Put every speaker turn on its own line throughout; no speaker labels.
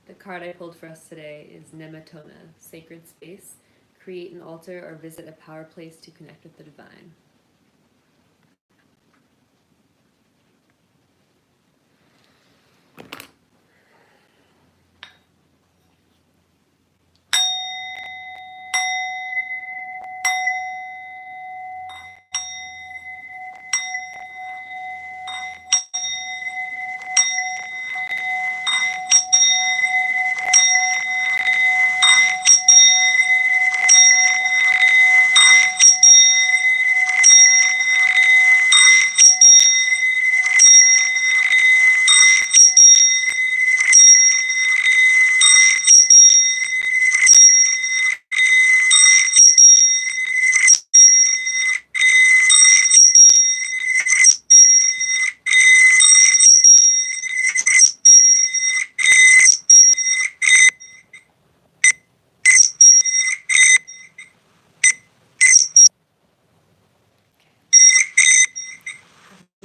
The card I pulled for us today is Nematona, Sacred Space. Create an altar or visit a power place to connect with the divine.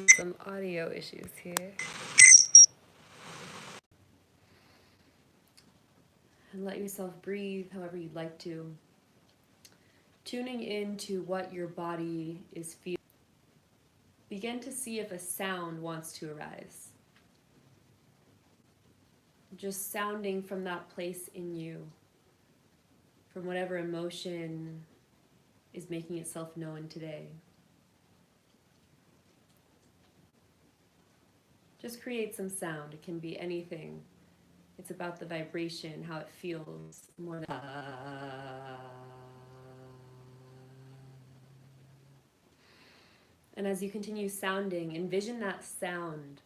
Some audio issues here. And let yourself breathe however you'd like to. Tuning into what your body is feeling. Begin to see if a sound wants to arise. Just sounding from that place in you, from whatever emotion is making itself known today. Just create some sound. It can be anything. It's about the vibration, how it feels more than And as you continue sounding, envision that sound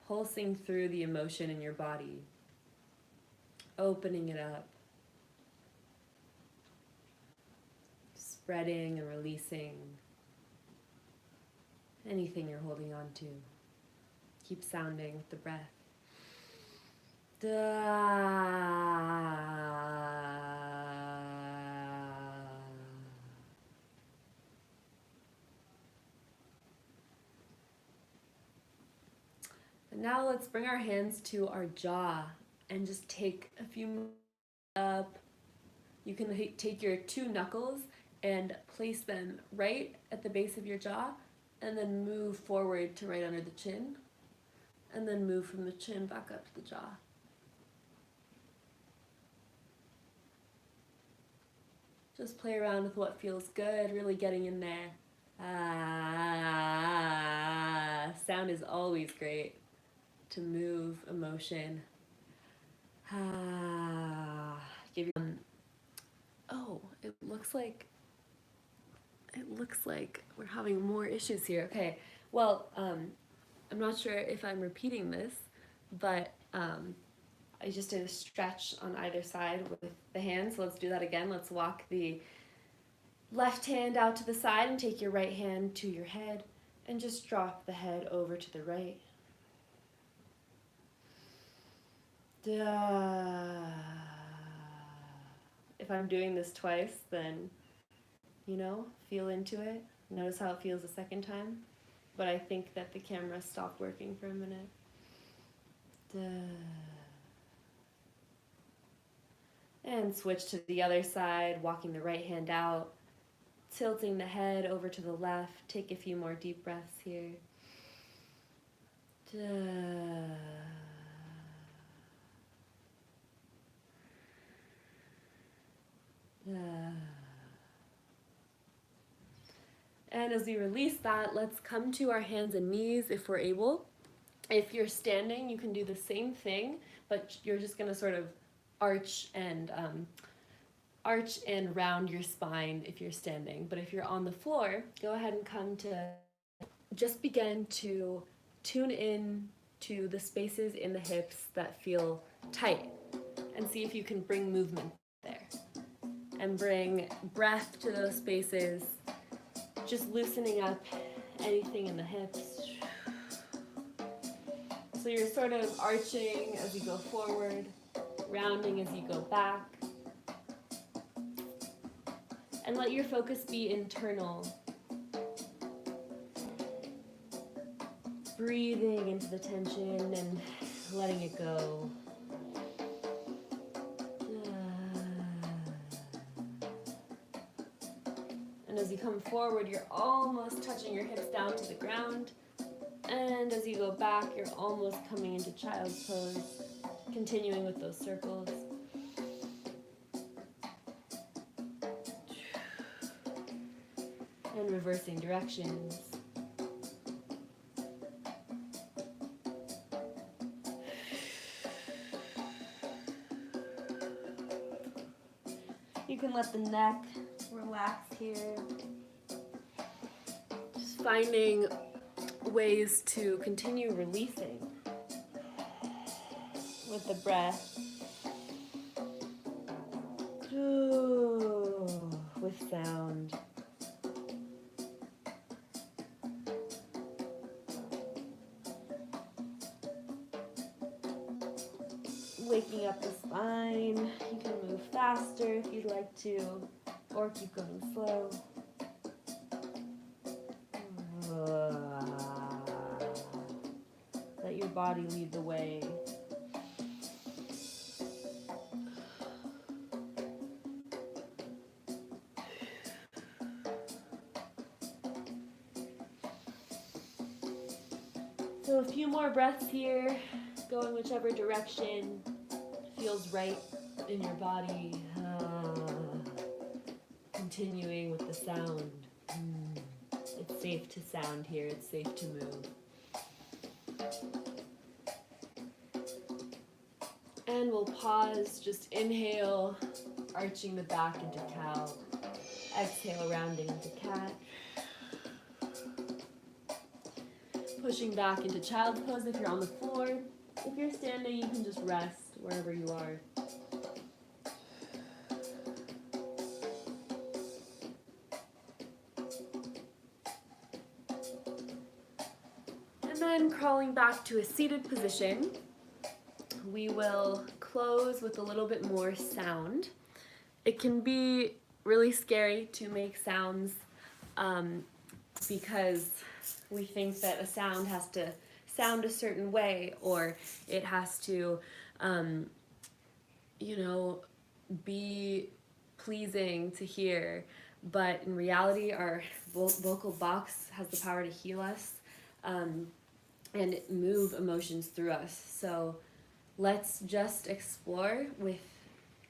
pulsing through the emotion in your body, opening it up, spreading and releasing anything you're holding on to. Keep sounding with the breath. And now let's bring our hands to our jaw and just take a few moves up. You can take your two knuckles and place them right at the base of your jaw, and then move forward to right under the chin, and then move from the chin back up to the jaw. Just play around with what feels good, really getting in there. Sound is always great to move emotion. Give you, oh, it looks like we're having more issues here. Okay, well, I'm not sure if I'm repeating this, but I just did a stretch on either side with the hands. So let's do that again. Let's walk the left hand out to the side and take your right hand to your head and just drop the head over to the right. If I'm doing this twice, then, feel into it. Notice how it feels the second time. But I think that the camera stopped working for a minute. And switch to the other side, walking the right hand out, tilting the head over to the left. Take a few more deep breaths here. And as we release that, let's come to our hands and knees if we're able. If you're standing, you can do the same thing, but you're just going to sort of arch and round your spine if you're standing. But if you're on the floor, go ahead and come to just begin to tune in to the spaces in the hips that feel tight and see if you can bring movement there. And bring breath to those spaces, just loosening up anything in the hips. So you're sort of arching as you go forward, rounding as you go back. And let your focus be internal. Breathing into the tension and letting it go. And as you come forward, you're almost touching your hips down to the ground. And as you go back, you're almost coming into child's pose, continuing with those circles. And reversing directions. You can let the neck relax here. Just finding ways to continue releasing with the breath. With sound. Waking up the spine. You can move faster if you'd like to, or keep going slow. Let your body lead the way. So a few more breaths here, go in whichever direction feels right in your body. Continuing with the sound. It's safe to sound here, it's safe to move. And we'll pause, just inhale, arching the back into cow. Exhale, rounding into cat. Pushing back into child's pose if you're on the floor. If you're standing, you can just rest wherever you are. And then crawling back to a seated position, we will close with a little bit more sound. It can be really scary to make sounds because we think that a sound has to sound a certain way, or it has to, be pleasing to hear. But in reality, our vocal box has the power to heal us and move emotions through us. So let's just explore with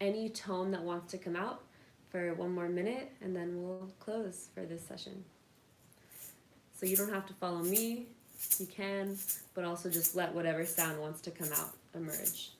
any tone that wants to come out for one more minute, and then we'll close for this session. So you don't have to follow me, you can, but also just let whatever sound wants to come out emerge.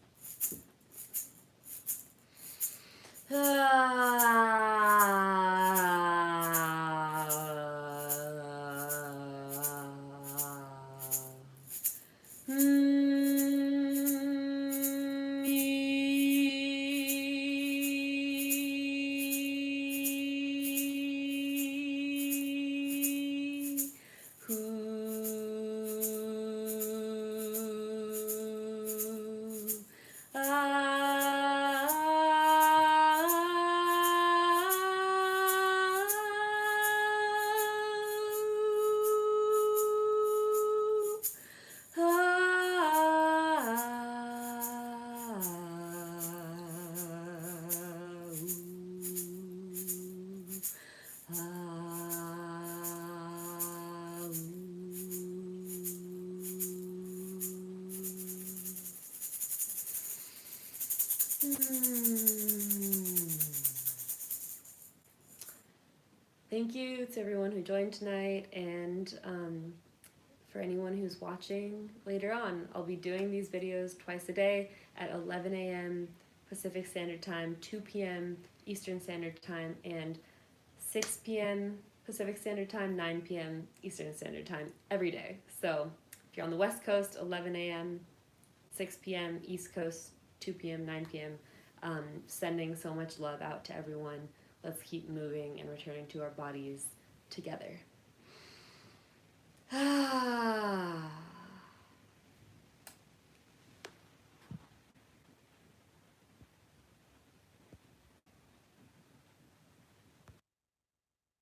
Thank you to everyone who joined tonight, and for anyone who's watching later on. I'll be doing these videos twice a day at 11 a.m. Pacific Standard Time, 2 p.m. Eastern Standard Time, and 6 p.m. Pacific Standard Time, 9 p.m. Eastern Standard Time every day. So if you're on the West Coast, 11 a.m., 6 p.m. East Coast, 2 p.m., 9 p.m. Sending so much love out to everyone. Let's keep moving and returning to our bodies together.